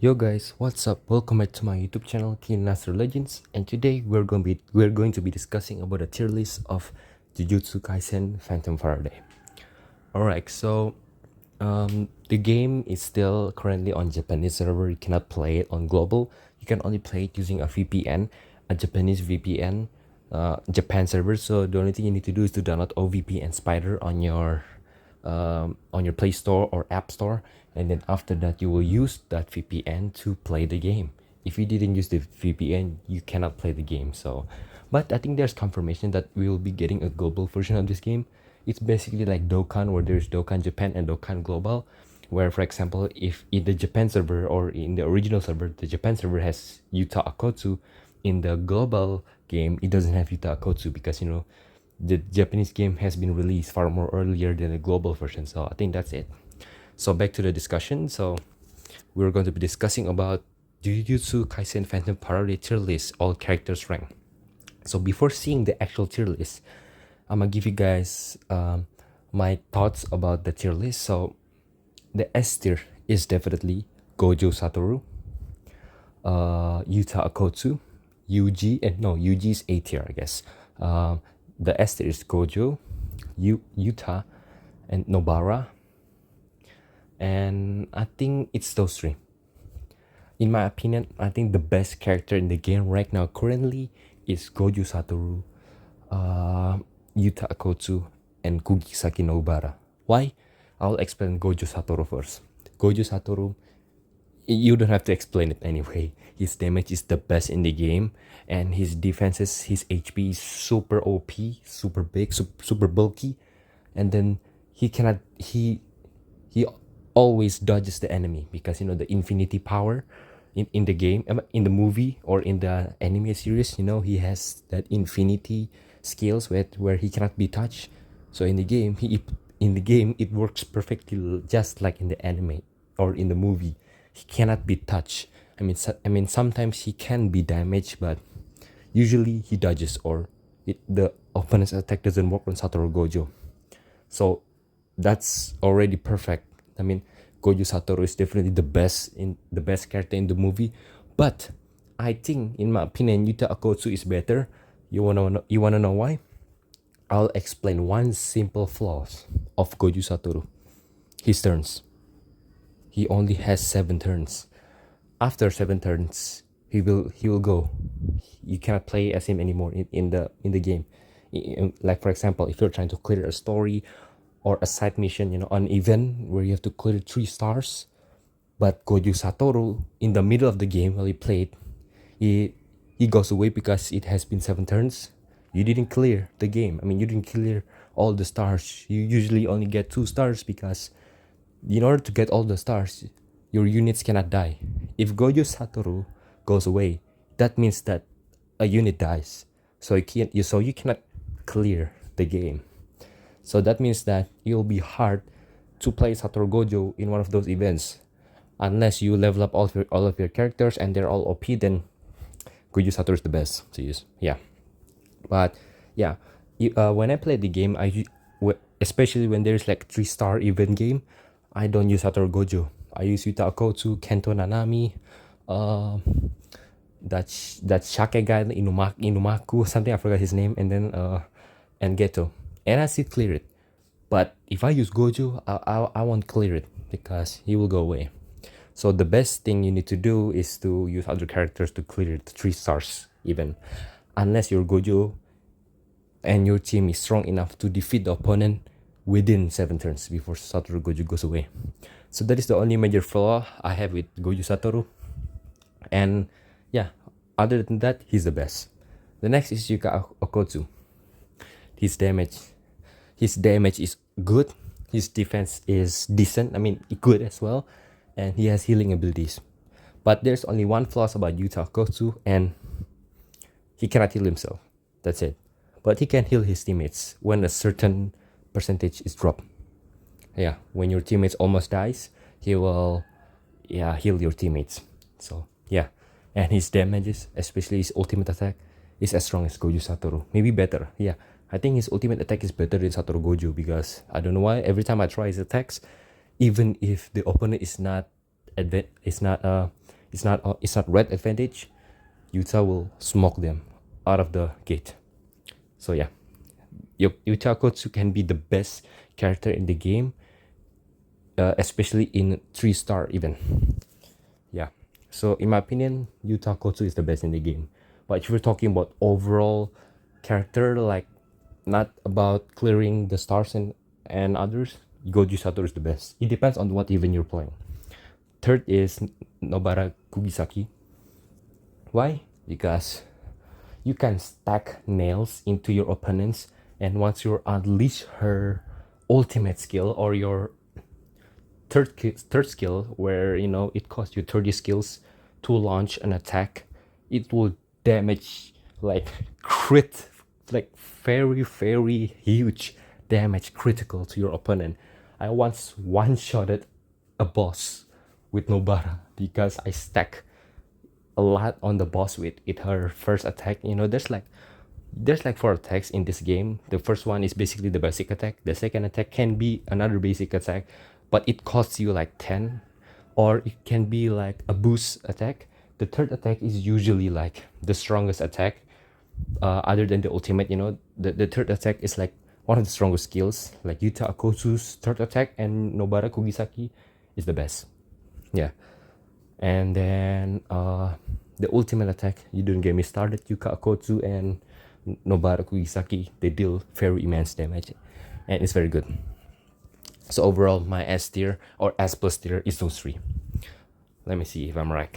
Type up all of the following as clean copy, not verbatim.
Yo guys, what's up? Welcome back to my YouTube channel, King Master Legends, and today we're going to be discussing about a tier list of Jujutsu Kaisen Phantom Faraday. Alright, so the game is still currently on Japanese server. You cannot play it on global. You can only play it using a VPN, a Japanese VPN, Japan server. So the only thing you need to do is to download OVPN Spider on your Play Store or App Store, and then after that you will use that VPN to play the game. If you didn't use the VPN, you cannot play the game. But I think there's confirmation that we will be getting a global version of this game. It's basically like Dokkan, where there's Dokkan Japan and Dokkan Global, where for example, if in the Japan server or in the original server, the Japan server has Yuta Akotsu, in the global game it doesn't have Yuta Akotsu because the Japanese game has been released far more earlier than the global version. So I think that's it. So back to the discussion. So we're going to be discussing about Jujutsu Kaisen Phantom Parody tier list, all characters rank. So before seeing the actual tier list, I'm gonna give you guys my thoughts about the tier list. So the S tier is definitely Gojo Satoru, Yuta Akotsu, Yuji, and no, Yuji is A tier, I guess. The S tier is Gojo, Yuta, and Nobara. And I think it's those three. In my opinion, I think the best character in the game right now currently is Gojo Satoru, Yuta Akotsu, and Kugisaki Nobara. Why? I'll explain Gojo Satoru first. Gojo Satoru, you don't have to explain it anyway. His damage is the best in the game, and his defenses, his HP is super OP, super big, super bulky, and then he always dodges the enemy because the infinity power in the game, in the movie or in the anime series, he has that infinity skills where he cannot be touched. So in the game it works perfectly, just like in the anime or in the movie. He cannot be touched. I mean sometimes he can be damaged, but usually he dodges, or the opponent's attack doesn't work on Satoru Gojo. So that's already perfect. I mean, Gojo Satoru is definitely the best character in the movie, but I think, in my opinion, Yuta Akotsu is better. You wanna know why? I'll explain one simple flaw of Gojo Satoru. His turns. He only has 7 turns. After 7 turns, he will go. You cannot play as him anymore in the game. Like for example, if you're trying to clear a story or a side mission, an event where you have to clear 3 stars, but Gojo Satoru in the middle of the game while he played, he goes away because it has been 7 turns. You didn't clear the game. I mean, you didn't clear all the stars. You usually only get 2 stars because in order to get all the stars, your units cannot die. If Gojo Satoru goes away, that means that a unit dies. So you cannot clear the game. So that means that it'll be hard to play Satoru Gojo in one of those events. Unless you level up all of your characters and they're all OP, then Gojo Satoru is the best to use. Yeah. But yeah, when I play the game, especially when there's like 3-star event game, I don't use Satoru Gojo. I use Yuta Akotsu, Kento Nanami, that Shake guy, Inumaku, something, I forgot his name, and then and Geto, and I still clear it. But if I use Gojo, I won't clear it because he will go away. So the best thing you need to do is to use other characters to clear it, 3 stars even, unless you're Gojo and your team is strong enough to defeat the opponent within 7 turns before Satoru Gojo goes away. So that is the only major flaw I have with Gojo Satoru. And yeah, other than that, he's the best. The next is Yuka Akotsu. His damage is good. His defense is decent. I mean, good as well. And he has healing abilities. But there's only one flaw about Yuta Akotsu, and he cannot heal himself. That's it. But he can heal his teammates when a certain percentage is dropped. Yeah, when your teammates almost dies, he will heal your teammates. So yeah, and his damages, especially his ultimate attack, is as strong as Gojo Satoru. Maybe better. Yeah, I think his ultimate attack is better than Satoru Gojo because I don't know why. Every time I try his attacks, even if the opponent is not it's not red advantage, Yuta will smoke them out of the gate. So yeah, Yuta Kotsu can be the best character in the game, especially in 3-star even. Yeah. So in my opinion, Yuta Kotsu is the best in the game. But if we're talking about overall character, like not about clearing the stars and others, Goju Satoru is the best. It depends on what even you're playing. Third is Nobara Kugisaki. Why? Because you can stack nails into your opponents, and once you unleash her ultimate skill or your third skill, where it costs you 30 skills to launch an attack, it will damage like crit, like very very huge damage, critical to your opponent. I once one-shotted a boss with Nobara because I stack a lot on the boss with her first attack. There's like 4 attacks in this game. The first one is basically the basic attack. The second attack can be another basic attack, but it costs you like 10, or it can be like a boost attack. The third attack is usually like the strongest attack, other than the ultimate. The third attack is like one of the strongest skills. Like Yuta Akotsu's third attack and Nobara Kugisaki is the best. Yeah. And then the ultimate attack, you don't get me started. Yuka Akotsu and Nobara Kugisaki, they deal very immense damage, and it's very good. So overall, my S tier or S plus tier is those 3. Let me see if I'm right.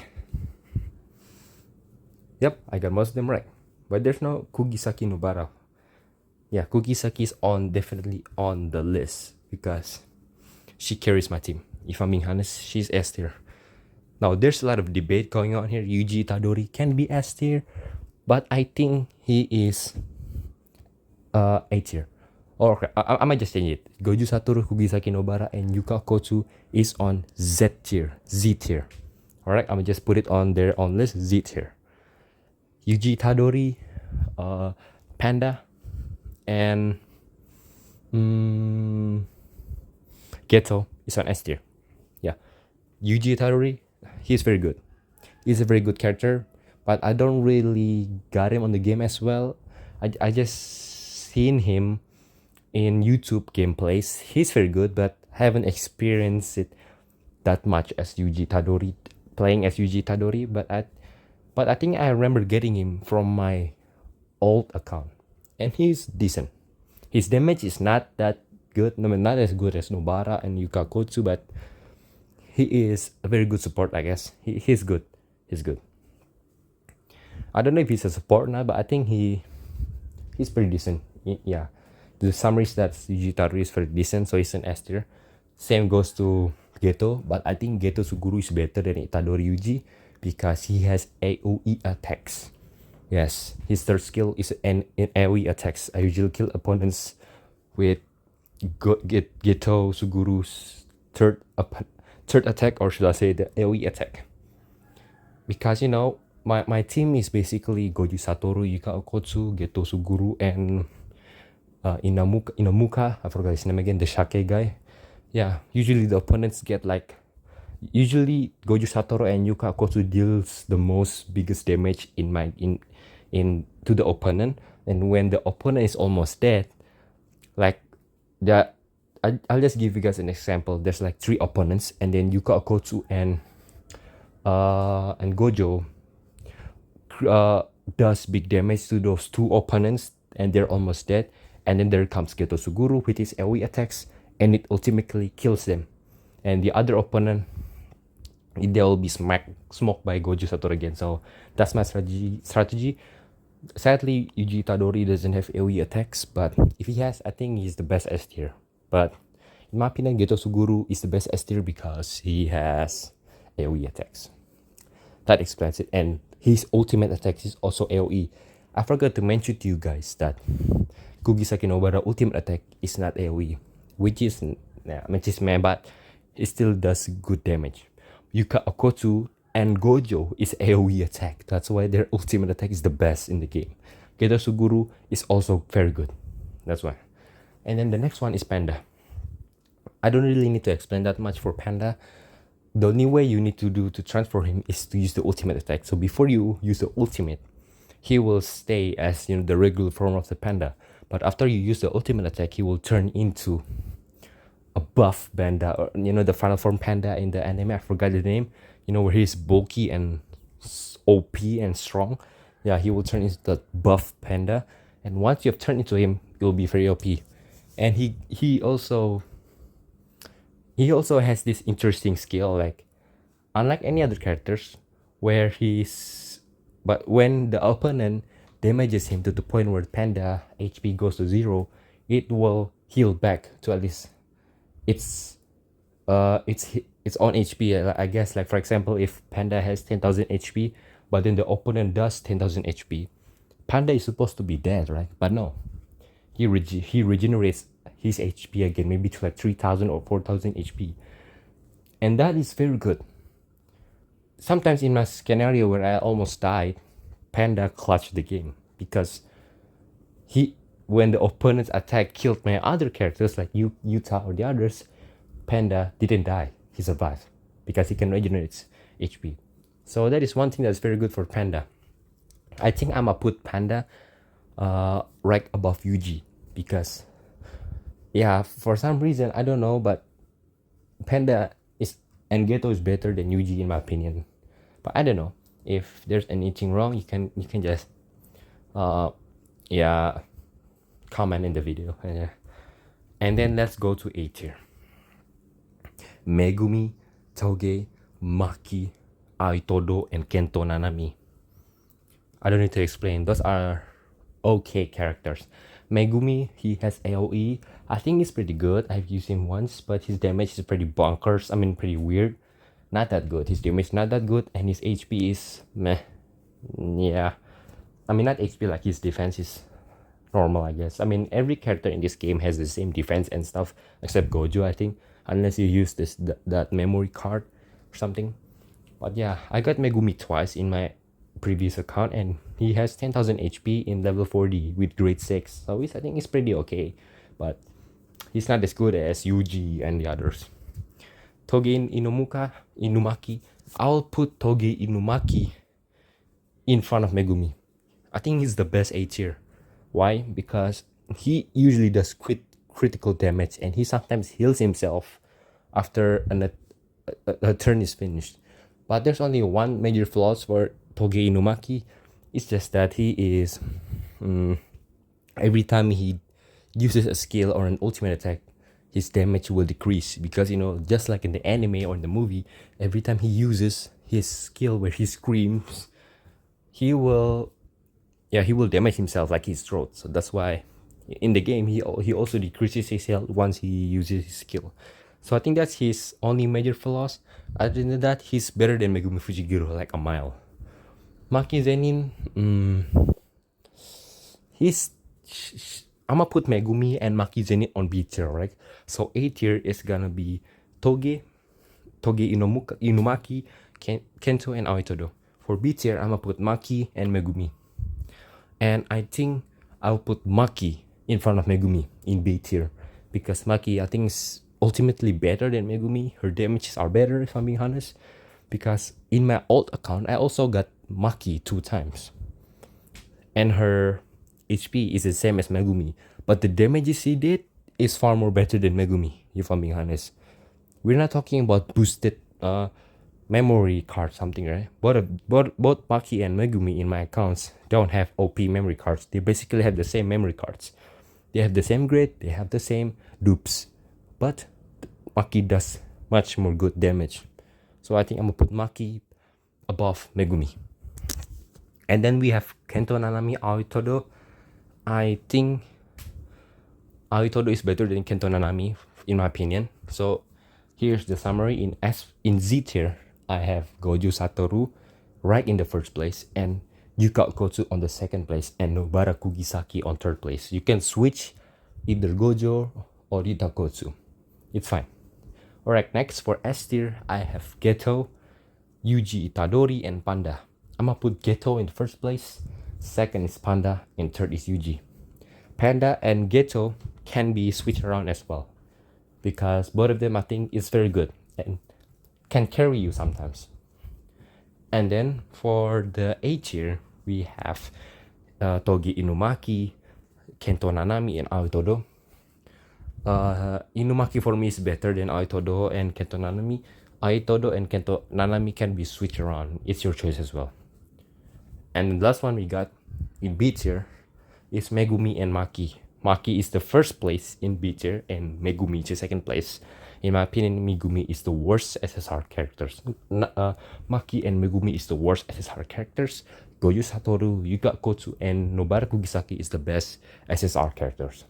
Yep, I got most of them right. But there's no Kugisaki Nobara. Yeah, Kugisaki is definitely on the list because she carries my team. If I'm being honest, she's S tier. Now, there's a lot of debate going on here. Yuji Itadori can be S tier, but I think he is A tier. Or okay, I might just change it. Goju Satoru, Kugisaki Nobara, and Yuka Kotsu is on Z tier. Alright, I'm gonna just put it on their own list, Z tier. Yuji Itadori, Panda, and Geto is on S tier. Yeah. Yuji Itadori, he's very good. He's a very good character, but I don't really got him on the game as well. I just seen him in YouTube gameplays. He's very good, but haven't experienced it that much as Yuji Itadori, playing as Yuji Itadori. But I think I remember getting him from my old account, and he's decent. His damage is not that good, not as good as Nobara and Yuka Kotsu, but he is a very good support, I guess. He's good. I don't know if he's a support now, but I think he's pretty decent. Yeah. The summary is that Yuji Itadori is very decent, so he's an S tier. Same goes to Geto, but I think Geto Suguru is better than Itadori Yuji because he has AoE attacks. Yes, his third skill is an AoE attacks. I usually kill opponents with Geto Suguru's third attack, or should I say the AoE attack. Because my team is basically Goju Satoru, Yuka Okotsu, Geto Suguru, and Inamuka, I forgot his name again, the Shake guy. Yeah, usually the opponents get usually Goju Satoru and Yuka Okotsu deals the biggest damage to the opponent, and when the opponent is almost dead, I'll just give you guys an example. There's 3 opponents, and then Yuka Okotsu and Gojo does big damage to those 2 opponents, and they're almost dead. And then there comes Geto Suguru with his AoE attacks, and it ultimately kills them. And the other opponent, they will be smoked by Goju Satoru again. So that's my strategy. Sadly, Yuji Itadori doesn't have AoE attacks, but if he has, I think he's the best S tier. But in my opinion, Geto Suguru is the best S tier because he has AoE attacks. That explains it. And his ultimate attack is also AoE. I forgot to mention to you guys that Kugisaki Nobara ultimate attack is not AoE, which is but it still does good damage. Yuka Okotsu and Gojo is AoE attack. That's why their ultimate attack is the best in the game. Geto Suguru is also very good. That's why. And then the next one is Panda. I don't really need to explain that much for Panda. the only way you need to do to transform him is to use the ultimate attack. So before you use the ultimate, he will stay as the regular form of the panda. But after you use the ultimate attack, he will turn into a buff panda, or the final form panda in the anime. I forgot the name. Where he's bulky and OP and strong. Yeah, he will turn into the buff panda, and once you've turned into him, you'll be very OP. And he also has this interesting skill, like unlike any other characters, but when the opponent damages him to the point where panda HP goes to 0, it will heal back to at least its own HP. I guess, like for example, if panda has 10,000 HP, but then the opponent does 10,000 HP, panda is supposed to be dead, right? But no, he regenerates his HP again, maybe to like 3,000 or 4,000 HP, and that is very good. Sometimes in my scenario where I almost died, panda clutched the game, because when the opponent's attack killed my other characters like Yuta or the others, panda didn't die. He survived because he can regenerate HP. So that is one thing that's very good for panda. I think I'ma put panda right above Yuji, because for some reason I don't know, but panda and Geto is better than Yuji in my opinion. But I don't know if there's anything wrong. You can just comment in the video. And then let's go to A tier. Megumi, Toge, Maki, Aitodo, and Kento Nanami. I don't need to explain. Those are okay characters. Megumi, he has AoE. I think he's pretty good. I've used him once, but his damage is pretty bonkers. I mean, pretty weird. Not that good. His damage is not that good, and his HP is meh. Yeah. I mean, not HP, like his defense is normal, I guess. I mean, every character in this game has the same defense and stuff, except Gojo, I think. Unless you use that memory card or something. But yeah, I got Megumi twice in my previous account, and he has 10,000 HP in level 40 with grade 6. So I think it's pretty okay. But he's not as good as Yuji and the others. Toge Inumaki. I'll put Toge Inumaki in front of Megumi. I think he's the best A tier. Why? Because he usually does critical damage, and he sometimes heals himself after a turn is finished. But there's only one major flaw for Toge Inumaki. It's just that he is every time he uses a skill or an ultimate attack, his damage will decrease, because just like in the anime or in the movie, every time he uses his skill where he screams, he will damage himself, like his throat. So that's why in the game he also decreases his health once he uses his skill. So I think that's his only major flaws. Other than that, he's better than Megumi Fujiguro, like a mile. Maki Zenin, I'ma put Megumi and Maki Zenin on B tier, right? So A tier is gonna be Toge Inumaki, Kento, and Aoitodo. For B tier, I'ma put Maki and Megumi. And I think I'll put Maki in front of Megumi in B tier, because Maki, I think, is ultimately better than Megumi. Her damages are better, if I'm being honest, because in my old account, I also got Maki 2 times. And her HP is the same as Megumi, but the damages she did is far more better than Megumi, if I'm being honest. We're not talking about boosted memory card something, right? Both Maki and Megumi in my accounts don't have OP memory cards. They basically have the same memory cards. They have the same grade, they have the same dupes, but Maki does much more good damage. So I think I'm gonna put Maki above Megumi. And then we have Kento Nanami, Aoitodo. I think Aoitodo is better than Kento Nanami, in my opinion. So here's the summary. In Z tier, I have Gojo Satoru right in the first place, and Yuka Okotsu on the second place, and Nobara Kugisaki on third place. You can switch either Gojo or Yuta Okotsu. It's fine. Alright, next for S tier, I have Geto, Yuji Itadori, and Panda. I'ma put Geto in the first place, second is Panda, and third is Yuji. Panda and Geto can be switched around as well, because both of them I think is very good. And can carry you sometimes. And then for the A tier, we have Togi Inumaki, Kento Nanami, and Aoitodo. Inumaki for me is better than Aoitodo and Kento Nanami. Aoitodo and Kento Nanami can be switched around. It's your choice as well. And the last one we got in B tier is Megumi and Maki. Maki is the first place in B tier and Megumi is the second place. In my opinion, Megumi is the worst SSR characters. Maki and Megumi is the worst SSR characters. Goyu Satoru, Yuga Kotsu, and Nobara Kugisaki is the best SSR characters.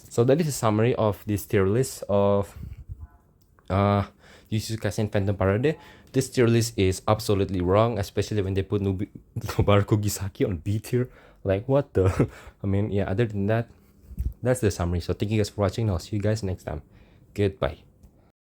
So that is a summary of this tier list of Jujutsu Kaisen Phantom Parade. This tier list is absolutely wrong, especially when they put Nobara Kugisaki on B tier. Like, what the? I mean, yeah, other than that, that's the summary. So thank you guys for watching. I'll see you guys next time. Goodbye.